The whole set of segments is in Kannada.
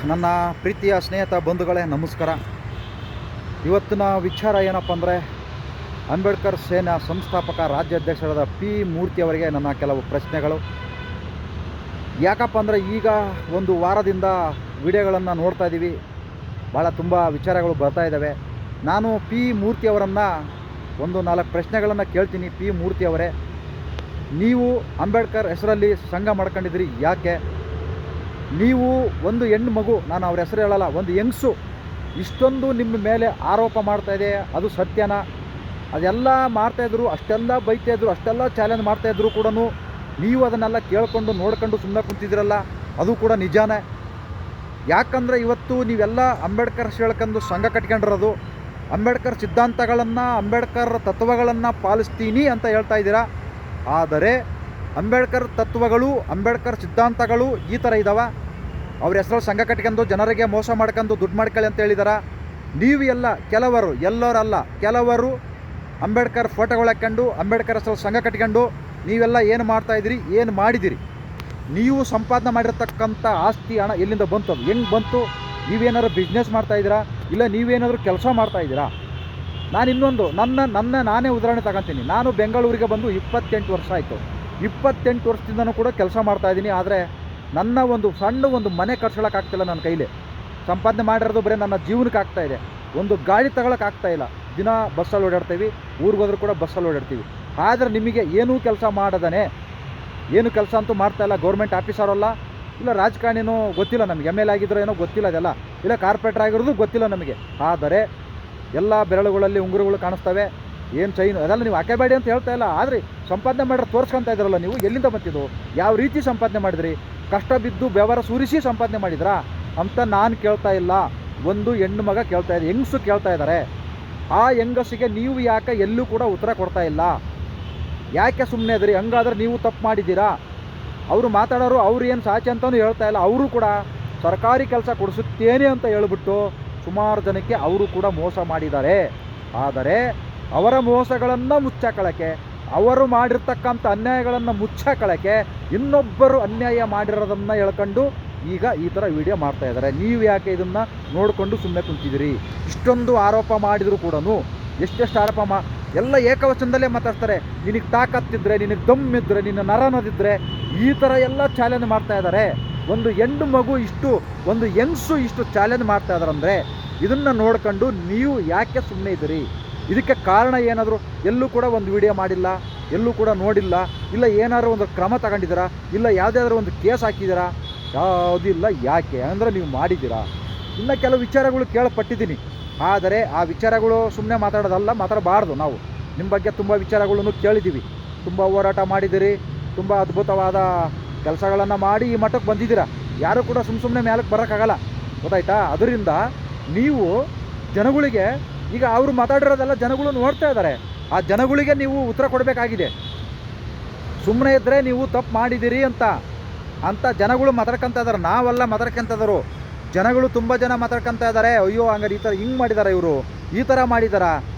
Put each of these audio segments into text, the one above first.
ನನ್ನ ಪ್ರೀತಿಯ ಸ್ನೇಹಿತ ಬಂಧುಗಳೇ ನಮಸ್ಕಾರ. ಇವತ್ತಿನ ವಿಚಾರ ಏನಪ್ಪ ಅಂದರೆ, ಅಂಬೇಡ್ಕರ್ ಸೇನಾ ಸಂಸ್ಥಾಪಕ ರಾಜ್ಯಾಧ್ಯಕ್ಷರಾದ ಪಿ ಮೂರ್ತಿಯವರಿಗೆ ನನ್ನ ಕೆಲವು ಪ್ರಶ್ನೆಗಳು. ಯಾಕಪ್ಪ ಅಂದರೆ, ಈಗ ಒಂದು ವಾರದಿಂದ ವಿಡಿಯೋಗಳನ್ನು ನೋಡ್ತಾ ಇದ್ದೀವಿ, ಭಾಳ ತುಂಬ ವಿಚಾರಗಳು ಬರ್ತಾ ಇದ್ದಾವೆ. ನಾನು ಪಿ ಮೂರ್ತಿಯವರನ್ನು ಒಂದು 4 ಪ್ರಶ್ನೆಗಳನ್ನು ಕೇಳ್ತೀನಿ. ಪಿ ಮೂರ್ತಿಯವರೇ, ನೀವು ಅಂಬೇಡ್ಕರ್ ಹೆಸರಲ್ಲಿ ಸಂಘ ಮಾಡ್ಕೊಂಡಿದ್ರಿ, ಯಾಕೆ? ನೀವು ಒಂದು ಹೆಣ್ಣು ಮಗು, ನಾನು ಅವ್ರ ಹೆಸರು ಹೇಳಲ್ಲ, ಒಂದು ಯಂಗ್ಸು ಇಷ್ಟೊಂದು ನಿಮ್ಮ ಮೇಲೆ ಆರೋಪ ಮಾಡ್ತಾಯಿದೆ, ಅದು ಸತ್ಯನಾ? ಅದೆಲ್ಲ ಮಾಡ್ತಾಯಿದ್ರು, ಅಷ್ಟೆಲ್ಲ ಬೈತಾಯಿದ್ರು, ಅಷ್ಟೆಲ್ಲ ಚಾಲೆಂಜ್ ಮಾಡ್ತಾಯಿದ್ರು ಕೂಡ ನೀವು ಅದನ್ನೆಲ್ಲ ಕೇಳ್ಕೊಂಡು ನೋಡ್ಕೊಂಡು ಸುಮ್ಮನೆ ಕುಂತಿದ್ದೀರಲ್ಲ, ಅದು ಕೂಡ ನಿಜಾನೇ? ಯಾಕಂದರೆ ಇವತ್ತು ನೀವೆಲ್ಲ ಅಂಬೇಡ್ಕರ್ ಹೇಳ್ಕೊಂಡು ಸಂಘ ಕಟ್ಕೊಂಡಿರೋದು, ಅಂಬೇಡ್ಕರ್ ಸಿದ್ಧಾಂತಗಳನ್ನು, ಅಂಬೇಡ್ಕರ್ ತತ್ವಗಳನ್ನು ಪಾಲಿಸ್ತೀನಿ ಅಂತ ಹೇಳ್ತಾ ಇದ್ದೀರಾ. ಆದರೆ ಅಂಬೇಡ್ಕರ್ ತತ್ವಗಳು, ಅಂಬೇಡ್ಕರ್ ಸಿದ್ಧಾಂತಗಳು ಈ ಥರ ಇದ್ದಾವೆ. ಅವ್ರ ಹೆಸರಲ್ಲಿ ಸಂಘ ಕಟ್ಕೊಂಡು ಜನರಿಗೆ ಮೋಸ ಮಾಡ್ಕೊಂಡು ದುಡ್ಡು ಮಾಡ್ಕೊಳ್ಳಿ ಅಂತ ಹೇಳಿದಾರ. ನೀವು ಎಲ್ಲ ಕೆಲವರು, ಎಲ್ಲರಲ್ಲ ಕೆಲವರು ಅಂಬೇಡ್ಕರ್ ಫೋಟೋಗಳು ಹಾಕ್ಕೊಂಡು ಅಂಬೇಡ್ಕರ್ ಹೆಸರಲ್ಲಿ ಸಂಘ ಕಟ್ಕೊಂಡು ನೀವೆಲ್ಲ ಏನು ಮಾಡ್ತಾಯಿದ್ದೀರಿ, ಏನು ಮಾಡಿದಿರಿ? ನೀವು ಸಂಪಾದನೆ ಮಾಡಿರ್ತಕ್ಕಂಥ ಆಸ್ತಿ ಹಣ ಎಲ್ಲಿಂದ ಬಂತು? ಅದು ಹೆಂಗೆ ಬಂತು? ನೀವೇನಾದ್ರು ಬಿಸ್ನೆಸ್ ಮಾಡ್ತಾಯಿದ್ದೀರಾ, ಇಲ್ಲ ನೀವೇನಾದರೂ ಕೆಲಸ ಮಾಡ್ತಾಯಿದ್ದೀರಾ? ನಾನು ಇನ್ನೊಂದು ನಾನೇ ಉದಾಹರಣೆ ತಗೊತೀನಿ. ನಾನು ಬೆಂಗಳೂರಿಗೆ ಬಂದು 28 ವರ್ಷ ಆಯಿತು. 28 ವರ್ಷದಿಂದನೂ ಕೂಡ ಕೆಲಸ ಮಾಡ್ತಾಯಿದ್ದೀನಿ. ಆದರೆ ನನ್ನ ಒಂದು ಮನೆ ಕಟ್ಸ್ಕೊಳಕ್ಕಾಗ್ತಿಲ್ಲ. ನನ್ನ ಕೈಲಿ ಸಂಪಾದನೆ ಮಾಡಿರೋದು ಬರೀ ನನ್ನ ಜೀವನಕ್ಕೆ ಆಗ್ತಾಯಿದೆ. ಒಂದು ಗಾಡಿ ತಗೊಳಕ್ಕಾಗ್ತಾಯಿಲ್ಲ. ದಿನ ಬಸ್ಸಲ್ಲಿ ಓಡಾಡ್ತೀವಿ, ಊರಿಗೆ ಹೋದ್ರೂ ಕೂಡ ಬಸ್ಸಲ್ಲಿ ಓಡಾಡ್ತೀವಿ. ಆದರೆ ನಿಮಗೆ ಏನೂ ಕೆಲಸ ಮಾಡದಾನೆ, ಏನು ಕೆಲಸ ಅಂತೂ ಮಾಡ್ತಾಯಿಲ್ಲ. ಗೌರ್ಮೆಂಟ್ ಆಫೀಸರಲ್ಲ, ಇಲ್ಲ ರಾಜಕಾರಣಿನೂ ಗೊತ್ತಿಲ್ಲ ನಮಗೆ, ಎಮ್ ಎಲ್ ಎ ಆಗಿದ್ರೋ ಏನೋ ಗೊತ್ತಿಲ್ಲ ಅದೆಲ್ಲ, ಇಲ್ಲ ಕಾರ್ಪೊರೇಟರ್ ಆಗಿರೋದು ಗೊತ್ತಿಲ್ಲ ನಮಗೆ. ಆದರೆ ಎಲ್ಲ ಬೆರಳುಗಳಲ್ಲಿ ಉಂಗುರಗಳು ಕಾಣಿಸ್ತವೆ, ಏನು ಚೈನು ಅದೆಲ್ಲ ನೀವು ಹಾಕಬೇಡಿ ಅಂತ ಹೇಳ್ತಾ ಇಲ್ಲ. ಆದರೆ ಸಂಪಾದನೆ ಮಾಡಿದ್ರೆ ತೋರಿಸ್ಕೊತಾ ಇದ್ದೀರಲ್ಲ ನೀವು, ಎಲ್ಲಿಂದ ಬಂತಿದ್ದು? ಯಾವ ರೀತಿ ಸಂಪಾದನೆ ಮಾಡಿದ್ರಿ? ಕಷ್ಟ ಬಿದ್ದು ಬೆವರ ಸುರಿಸಿ ಸಂಪಾದನೆ ಮಾಡಿದ್ರಾ ಅಂತ ನಾನು ಕೇಳ್ತಾ ಇಲ್ಲ. ಒಂದು ಹೆಣ್ಣು ಮಗ ಕೇಳ್ತಾ ಇದೆ, ಹೆಂಗಸು ಕೇಳ್ತಾ ಇದ್ದಾರೆ. ಆ ಹೆಂಗಸಿಗೆ ನೀವು ಯಾಕೆ ಎಲ್ಲೂ ಕೂಡ ಉತ್ತರ ಕೊಡ್ತಾ ಇಲ್ಲ? ಯಾಕೆ ಸುಮ್ಮನೆ ಇದ್ರಿ? ಹಂಗಾದ್ರೆ ನೀವು ತಪ್ಪು ಮಾಡಿದ್ದೀರಾ. ಅವರು ಮಾತಾಡೋರು, ಅವ್ರು ಏನು ಸಾಚೆ ಅಂತಲೂ ಹೇಳ್ತಾ ಇಲ್ಲ. ಅವರು ಕೂಡ ಸರ್ಕಾರಿ ಕೆಲಸ ಕೊಡಿಸುತ್ತೇನೆ ಅಂತ ಹೇಳ್ಬಿಟ್ಟು ಸುಮಾರು ಜನಕ್ಕೆ ಅವರು ಕೂಡ ಮೋಸ ಮಾಡಿದ್ದಾರೆ. ಆದರೆ ಅವರ ಮೋಸಗಳನ್ನು ಮುಚ್ಚಾಕೊಳ್ಳೋಕ್ಕೆ, ಅವರು ಮಾಡಿರ್ತಕ್ಕಂಥ ಅನ್ಯಾಯಗಳನ್ನು ಮುಚ್ಚಾಕೊಳ್ಳೋಕ್ಕೆ ಇನ್ನೊಬ್ಬರು ಅನ್ಯಾಯ ಮಾಡಿರೋದನ್ನು ಹೇಳ್ಕೊಂಡು ಈಗ ಈ ಥರ ವಿಡಿಯೋ ಮಾಡ್ತಾ ಇದ್ದಾರೆ. ನೀವು ಯಾಕೆ ಇದನ್ನು ನೋಡಿಕೊಂಡು ಸುಮ್ಮನೆ ಕುಂತಿದ್ದೀರಿ? ಇಷ್ಟೊಂದು ಆರೋಪ ಮಾಡಿದರೂ ಕೂಡ ಎಷ್ಟೆಷ್ಟು ಆರೋಪ ಎಲ್ಲ ಏಕವಚನದಲ್ಲೇ ಮಾತಾಡ್ತಾರೆ. ನಿನಗೆ ತಾಕತ್ತಿದ್ರೆ, ನಿನಗೆ ದಮ್ಮಿದ್ರೆ, ನಿನ್ನ ನರನದಿದ್ದರೆ, ಈ ಥರ ಎಲ್ಲ ಚಾಲೆಂಜ್ ಮಾಡ್ತಾ ಇದ್ದಾರೆ. ಒಂದು ಹೆಣ್ಣು ಮಗು ಒಂದು ಯಂಗ್ಸು ಇಷ್ಟು ಚಾಲೆಂಜ್ ಮಾಡ್ತಾ ಇದ್ದಾರೆ ಅಂದರೆ ಇದನ್ನು ನೋಡ್ಕೊಂಡು ನೀವು ಯಾಕೆ ಸುಮ್ಮನೆ ಇದ್ದೀರಿ? ಇದಕ್ಕೆ ಕಾರಣ ಏನಾದರೂ ಎಲ್ಲೂ ಕೂಡ ಒಂದು ವಿಡಿಯೋ ಮಾಡಿಲ್ಲ, ಎಲ್ಲೂ ಕೂಡ ನೋಡಿಲ್ಲ, ಇಲ್ಲ ಏನಾದರೂ ಒಂದು ಕ್ರಮ ತಗೊಂಡಿದ್ದೀರಾ, ಇಲ್ಲ ಯಾವುದಾದ್ರೂ ಒಂದು ಕೇಸ್ ಹಾಕಿದ್ದೀರಾ? ಯಾವುದಿಲ್ಲ. ಯಾಕೆ ಅಂದರೆ ನೀವು ಮಾಡಿದ್ದೀರಾ. ಇನ್ನು ಕೆಲವು ವಿಚಾರಗಳು ಕೇಳಪಟ್ಟಿದ್ದೀನಿ, ಆದರೆ ಆ ವಿಚಾರಗಳು ಸುಮ್ಮನೆ ಮಾತಾಡಬಾರ್ದು. ನಾವು ನಿಮ್ಮ ಬಗ್ಗೆ ತುಂಬ ವಿಚಾರಗಳನ್ನು ಕೇಳಿದ್ದೀವಿ, ತುಂಬ ಹೋರಾಟ ಮಾಡಿದ್ದೀರಿ, ತುಂಬ ಅದ್ಭುತವಾದ ಕೆಲಸಗಳನ್ನು ಮಾಡಿ ಈ ಮಟ್ಟಕ್ಕೆ ಬಂದಿದ್ದೀರಾ. ಯಾರೂ ಕೂಡ ಸುಮ್ಮನೆ ಮೇಲಕ್ಕೆ ಬರೋಕ್ಕಾಗಲ್ಲ, ಗೊತ್ತಾಯ್ತಾ? ಅದರಿಂದ ನೀವು ಜನಗಳಿಗೆ, ಈಗ ಅವರು ಮಾತಾಡಿರೋದೆಲ್ಲ ಜನಗಳು ನೋಡ್ತಾ ಇದ್ದಾರೆ, ಆ ಜನಗಳಿಗೆ ನೀವು ಉತ್ತರ ಕೊಡಬೇಕಾಗಿದೆ. ಸುಮ್ಮನೆ ಇದ್ದರೆ ನೀವು ತಪ್ಪು ಮಾಡಿದ್ದೀರಿ ಅಂತ ಜನಗಳು ಮಾತಾಡ್ಕೊತ ಇದ್ದಾರೆ. ನಾವೆಲ್ಲ ಮಾತಾಡ್ಕೊತಿದ್ರು, ಜನಗಳು ತುಂಬ ಜನ ಮಾತಾಡ್ಕೊತ ಇದ್ದಾರೆ. ಅಯ್ಯೋ ಹಂಗಾರೆ ಈ ಥರ ಹಿಂಗೆ ಮಾಡಿದ್ದಾರೆ, ಇವರು ಈ ಥರ ಮಾಡಿದಾರ.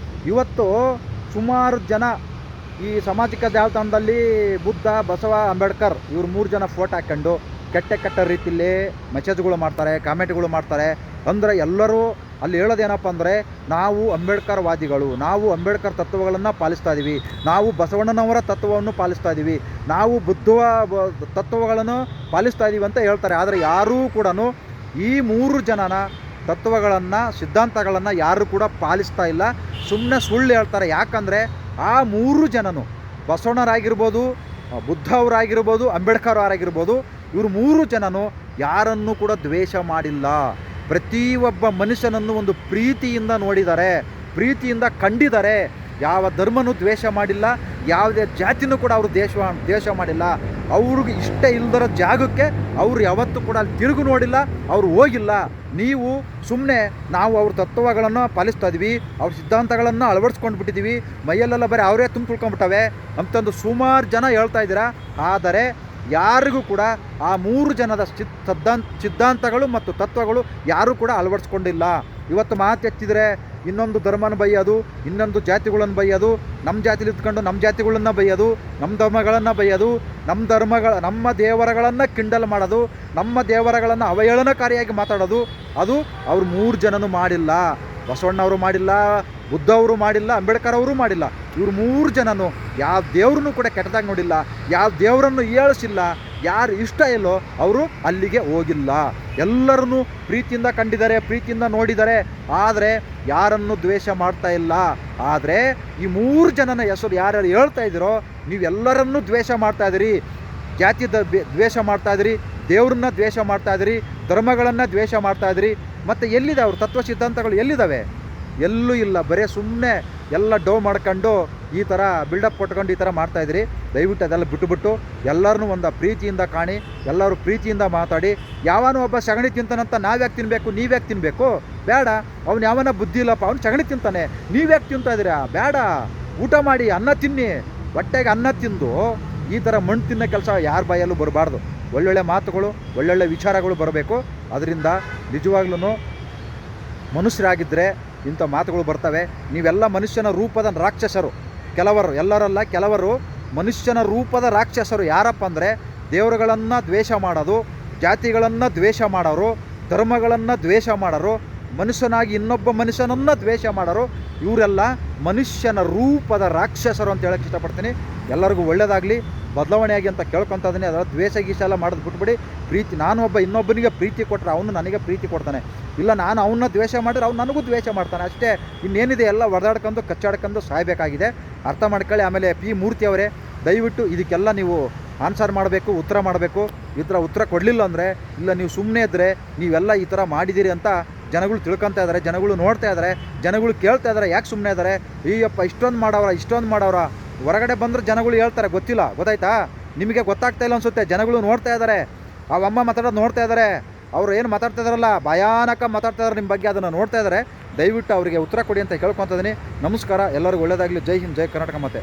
ಇವತ್ತು ಸುಮಾರು ಜನ ಈ ಸಾಮಾಜಿಕ ಜಾಲತಾಣದಲ್ಲಿ ಬುದ್ಧ, ಬಸವ, ಅಂಬೇಡ್ಕರ್ ಇವ್ರು 3 ಜನ ಫೋಟೋ ಹಾಕ್ಕೊಂಡು ಕೆಟ್ಟ ರೀತಿಯಲ್ಲಿ ಮೆಸೇಜ್ಗಳು ಮಾಡ್ತಾರೆ, ಕಾಮೆಂಟ್ಗಳು ಮಾಡ್ತಾರೆ. ಅಂದರೆ ಎಲ್ಲರೂ ಅಲ್ಲಿ ಹೇಳೋದೇನಪ್ಪ ಅಂದರೆ, ನಾವು ಅಂಬೇಡ್ಕರ್ ವಾದಿಗಳು, ನಾವು ಅಂಬೇಡ್ಕರ್ ತತ್ವಗಳನ್ನು ಪಾಲಿಸ್ತಾ ಇದ್ದೀವಿ, ನಾವು ಬಸವಣ್ಣನವರ ತತ್ವವನ್ನು ಪಾಲಿಸ್ತಾ ಇದ್ದೀವಿ, ನಾವು ಬುದ್ಧವ ತತ್ವಗಳನ್ನು ಪಾಲಿಸ್ತಾ ಇದ್ದೀವಿ ಅಂತ ಹೇಳ್ತಾರೆ. ಆದರೆ ಯಾರೂ ಕೂಡ ಈ 3 ಜನನ ತತ್ವಗಳನ್ನು, ಸಿದ್ಧಾಂತಗಳನ್ನು ಯಾರೂ ಕೂಡ ಪಾಲಿಸ್ತಾ ಇಲ್ಲ, ಸುಮ್ಮನೆ ಸುಳ್ಳು ಹೇಳ್ತಾರೆ. ಯಾಕಂದರೆ ಆ 3 ಜನನು ಬಸವಣ್ಣರಾಗಿರ್ಬೋದು, ಬುದ್ಧ ಅವರಾಗಿರ್ಬೋದು, ಅಂಬೇಡ್ಕರ್ ಅವರಾಗಿರ್ಬೋದು, ಇವರು 3 ಜನನು ಯಾರನ್ನೂ ಕೂಡ ದ್ವೇಷ ಮಾಡಿಲ್ಲ. ಪ್ರತಿಯೊಬ್ಬ ಮನುಷ್ಯನನ್ನು ಒಂದು ಪ್ರೀತಿಯಿಂದ ನೋಡಿದ್ದಾರೆ, ಪ್ರೀತಿಯಿಂದ ಕಂಡಿದ್ದಾರೆ. ಯಾವ ಧರ್ಮನೂ ದ್ವೇಷ ಮಾಡಿಲ್ಲ, ಯಾವುದೇ ಜಾತಿನೂ ಕೂಡ ಅವರು ದ್ವೇಷ ಮಾಡಿಲ್ಲ. ಅವ್ರಿಗೆ ಇಷ್ಟ ಇಲ್ಲದರ ಜಾಗಕ್ಕೆ ಅವರು ಯಾವತ್ತೂ ಕೂಡ ಅಲ್ಲಿ ತಿರುಗು ನೋಡಿಲ್ಲ, ಅವರು ಹೋಗಿಲ್ಲ. ನೀವು ಸುಮ್ಮನೆ ನಾವು ಅವ್ರ ತತ್ವಗಳನ್ನು ಪಾಲಿಸ್ತಾ ಇದ್ವಿ, ಅವ್ರ ಸಿದ್ಧಾಂತಗಳನ್ನು ಅಳವಡಿಸ್ಕೊಂಡು ಬಿಟ್ಟಿದ್ದೀವಿ, ಮೈಯಲ್ಲೆಲ್ಲ ಬರೀ ಅವರೇ ತುಂಬಿಕೊಳ್ಕೊಂಬಿಟ್ಟವೆ ಅಂತಂದು ಸುಮಾರು ಜನ ಹೇಳ್ತಾ ಇದ್ದೀರಾ. ಆದರೆ ಯಾರಿಗೂ ಕೂಡ ಆ 3 ಜನದ ಸಿದ್ಧಾಂತಗಳು ಮತ್ತು ತತ್ವಗಳು ಯಾರೂ ಕೂಡ ಅಳವಡಿಸ್ಕೊಂಡಿಲ್ಲ. ಇವತ್ತು ಮಾತು ಎತ್ತಿದರೆ ಇನ್ನೊಂದು ಧರ್ಮನ ಬೈಯೋದು, ಇನ್ನೊಂದು ಜಾತಿಗಳನ್ನು ಬೈಯೋದು, ನಮ್ಮ ಜಾತಿಲಿ ಇದ್ಕೊಂಡು ನಮ್ಮ ಜಾತಿಗಳನ್ನ ಬೈಯೋದು, ನಮ್ಮ ಧರ್ಮಗಳನ್ನು ಬೈಯೋದು, ನಮ್ಮ ದೇವರುಗಳನ್ನು ಕಿಂಡಲ್ ಮಾಡೋದು, ನಮ್ಮ ದೇವರುಗಳನ್ನು ಅವಹೇಳನಕಾರಿಯಾಗಿ ಮಾತಾಡೋದು, ಅದು ಅವ್ರು 3 ಜನನೂ ಮಾಡಿಲ್ಲ. ಬಸವಣ್ಣವರು ಮಾಡಿಲ್ಲ, ಬುದ್ಧ ಅವರು ಮಾಡಿಲ್ಲ, ಅಂಬೇಡ್ಕರ್ ಅವರು ಮಾಡಿಲ್ಲ. ಇವರು 3 ಜನನು ಯಾವ ದೇವ್ರನ್ನೂ ಕೂಡ ಕೆಟ್ಟದಾಗಿ ನೋಡಿಲ್ಲ, ಯಾವ ದೇವರನ್ನು ಏಳಿಸಿಲ್ಲ. ಯಾರು ಇಷ್ಟ ಇಲ್ಲೋ ಅವರು ಅಲ್ಲಿಗೆ ಹೋಗಿಲ್ಲ. ಎಲ್ಲರನ್ನೂ ಪ್ರೀತಿಯಿಂದ ಕಂಡಿದ್ದಾರೆ, ಪ್ರೀತಿಯಿಂದ ನೋಡಿದ್ದಾರೆ. ಆದರೆ ಯಾರನ್ನು ದ್ವೇಷ ಮಾಡ್ತಾ ಇಲ್ಲ. ಆದರೆ ಈ 3 ಜನನ ಹೆಸರು ಯಾರ್ಯಾರು ಹೇಳ್ತಾ ಇದ್ದೀರೋ ನೀವೆಲ್ಲರನ್ನೂ ದ್ವೇಷ ಮಾಡ್ತಾ ಇದ್ದೀರಿ. ಜಾತಿ ದ್ವೇಷ ಮಾಡ್ತಾ ಇದ್ದೀರಿ, ದೇವ್ರನ್ನ ದ್ವೇಷ ಮಾಡ್ತಾ ಇದ್ದೀರಿ, ಧರ್ಮಗಳನ್ನು ದ್ವೇಷ ಮಾಡ್ತಾ ಇದ್ದೀರಿ. ಮತ್ತು ಎಲ್ಲಿದೆ ಅವ್ರ ತತ್ವ ಸಿದ್ಧಾಂತಗಳು ಎಲ್ಲಿದ್ದಾವೆ? ಎಲ್ಲೂ ಇಲ್ಲ. ಬರೀ ಸುಮ್ಮನೆ ಎಲ್ಲ ಡೋ ಮಾಡ್ಕೊಂಡು ಈ ಥರ ಬಿಲ್ಡಪ್ ಕೊಟ್ಕೊಂಡು ಈ ಥರ ಮಾಡ್ತಾಯಿದ್ರಿ. ದಯವಿಟ್ಟು ಅದೆಲ್ಲ ಬಿಟ್ಟುಬಿಟ್ಟು ಎಲ್ಲರನ್ನೂ ಒಂದು ಪ್ರೀತಿಯಿಂದ ಕಾಣಿ, ಎಲ್ಲರೂ ಪ್ರೀತಿಯಿಂದ ಮಾತಾಡಿ. ಯಾವನೋ ಒಬ್ಬ ಸಗಣಿ ತಿಂತಾನಂತ ನಾವ್ಯಾಕೆ ತಿನ್ನಬೇಕು, ನೀವ್ಯಾಕೆ ತಿನ್ನಬೇಕು? ಬೇಡ. ಅವ್ನು ಯಾವನ ಬುದ್ಧಿ ಇಲ್ಲಪ್ಪ, ಅವ್ನು ಸಗಣಿ ತಿಂತಾನೆ, ನೀವ್ಯಾಕೆ ತಿಂತಾ ಇದ್ದೀರಾ? ಬೇಡ. ಊಟ ಮಾಡಿ, ಅನ್ನ ತಿನ್ನಿ. ಹೊಟ್ಟೆಗೆ ಅನ್ನ ತಿಂದು ಈ ಥರ ಮಣ್ಣು ತಿನ್ನೋ ಕೆಲಸ ಯಾರ ಬಾಯಲ್ಲೂ ಬರಬಾರ್ದು. ಒಳ್ಳೊಳ್ಳೆ ಮಾತುಗಳು, ಒಳ್ಳೊಳ್ಳೆ ವಿಚಾರಗಳು ಬರಬೇಕು. ಅದರಿಂದ ನಿಜವಾಗ್ಲೂ ಮನುಷ್ಯರಾಗಿದ್ದರೆ ಇಂಥ ಮಾತುಗಳು ಬರ್ತವೆ. ನೀವೆಲ್ಲ ಮನುಷ್ಯನ ರೂಪದ ರಾಕ್ಷಸರು. ಕೆಲವರು, ಎಲ್ಲರಲ್ಲ, ಕೆಲವರು ಮನುಷ್ಯನ ರೂಪದ ರಾಕ್ಷಸರು. ಯಾರಪ್ಪ ಅಂದರೆ ದೇವರುಗಳನ್ನು ದ್ವೇಷ ಮಾಡೋದು, ಜಾತಿಗಳನ್ನು ದ್ವೇಷ ಮಾಡೋರು, ಧರ್ಮಗಳನ್ನು ದ್ವೇಷ ಮಾಡೋರು, ಮನುಷ್ಯನಾಗಿ ಇನ್ನೊಬ್ಬ ಮನುಷ್ಯನನ್ನು ದ್ವೇಷ ಮಾಡೋರು. ಇವರೆಲ್ಲ ಮನುಷ್ಯನ ರೂಪದ ರಾಕ್ಷಸರು ಅಂತ ಹೇಳೋಕ್ಕೆ ಇಷ್ಟಪಡ್ತೀನಿ. ಎಲ್ಲರಿಗೂ ಒಳ್ಳೆಯದಾಗಲಿ, ಬದಲಾವಣೆ ಆಗಿ ಅಂತ ಕೇಳ್ಕೊತಾ ಇದ್ದೀನಿ. ಅದರ ದ್ವೇಷ ಗೀಷ ಎಲ್ಲ ಮಾಡೋದು ಬಿಟ್ಬಿಡಿ. ಪ್ರೀತಿ, ನಾನು ಒಬ್ಬ ಇನ್ನೊಬ್ಬನಿಗೆ ಪ್ರೀತಿ ಕೊಟ್ಟರೆ ಅವನು ನನಗೆ ಪ್ರೀತಿ ಕೊಡ್ತಾನೆ. ಇಲ್ಲ, ನಾನು ಅವನ್ನ ದ್ವೇಷ ಮಾಡಿದ್ರೆ ಅವ್ನು ನನಗೂ ದ್ವೇಷ ಮಾಡ್ತಾನೆ. ಅಷ್ಟೇ, ಇನ್ನೇನಿದೆ? ಎಲ್ಲ ಹೊಡೆದಾಡ್ಕೊಂಡು ಕಚ್ಚಾಡ್ಕೊಂಡು ಸಾಯಬೇಕಾಗಿದೆ. ಅರ್ಥ ಮಾಡ್ಕೊಳ್ಳಿ. ಆಮೇಲೆ ಪಿ ಮೂರ್ತಿ ಅವರೇ, ದಯವಿಟ್ಟು ಇದಕ್ಕೆಲ್ಲ ನೀವು ಆನ್ಸರ್ ಮಾಡಬೇಕು, ಉತ್ತರ ಮಾಡಬೇಕು. ಈ ಥರ ಉತ್ತರ ಕೊಡಲಿಲ್ಲ ಅಂದರೆ, ಇಲ್ಲ ನೀವು ಸುಮ್ಮನೆ ಇದ್ದರೆ ನೀವೆಲ್ಲ ಈ ಥರ ಮಾಡಿದ್ದೀರಿ ಅಂತ ಜನಗಳು ತಿಳ್ಕೊತಾ ಇದ್ದಾರೆ, ಜನಗಳು ನೋಡ್ತಾ ಇದ್ದಾರೆ, ಜನಗಳು ಕೇಳ್ತಾ ಇದ್ದಾರೆ. ಯಾಕೆ ಸುಮ್ಮನೆ ಇದ್ದಾರೆ? ಈಯಪ್ಪ ಇಷ್ಟೊಂದು ಮಾಡವ್ರ ಹೊರಗಡೆ ಬಂದರೆ ಜನಗಳು ಹೇಳ್ತಾರೆ, ಗೊತ್ತಿಲ್ಲ, ಗೊತ್ತಾಯ್ತಾ? ನಿಮಗೆ ಗೊತ್ತಾಗ್ತಾ ಇಲ್ಲ ಅನಿಸುತ್ತೆ. ಜನಗಳು ನೋಡ್ತಾ ಇದ್ದಾರೆ, ಆ ಅಮ್ಮ ಮಾತಾಡೋದು ನೋಡ್ತಾ ಇದ್ದಾರೆ. ಅವರು ಏನು ಮಾತಾಡ್ತಾ ಇದ್ದಾರಲ್ಲ, ಭಯಾನಕ ಮಾತಾಡ್ತಾ ಇದ್ದಾರೆ ನಿಮ್ಮ ಬಗ್ಗೆ, ಅದನ್ನು ನೋಡ್ತಾ ಇದ್ದಾರೆ. ದಯವಿಟ್ಟು ಅವರಿಗೆ ಉತ್ತರ ಕೊಡಿ ಅಂತ ಕೇಳ್ಕೊತಿದ್ದೀನಿ. ನಮಸ್ಕಾರ, ಎಲ್ಲರಿಗೂ ಒಳ್ಳೆಯದಾಗಲಿ. ಜೈ ಹಿಂದ್, ಜೈ ಕರ್ನಾಟಕ ಮಾತೆ.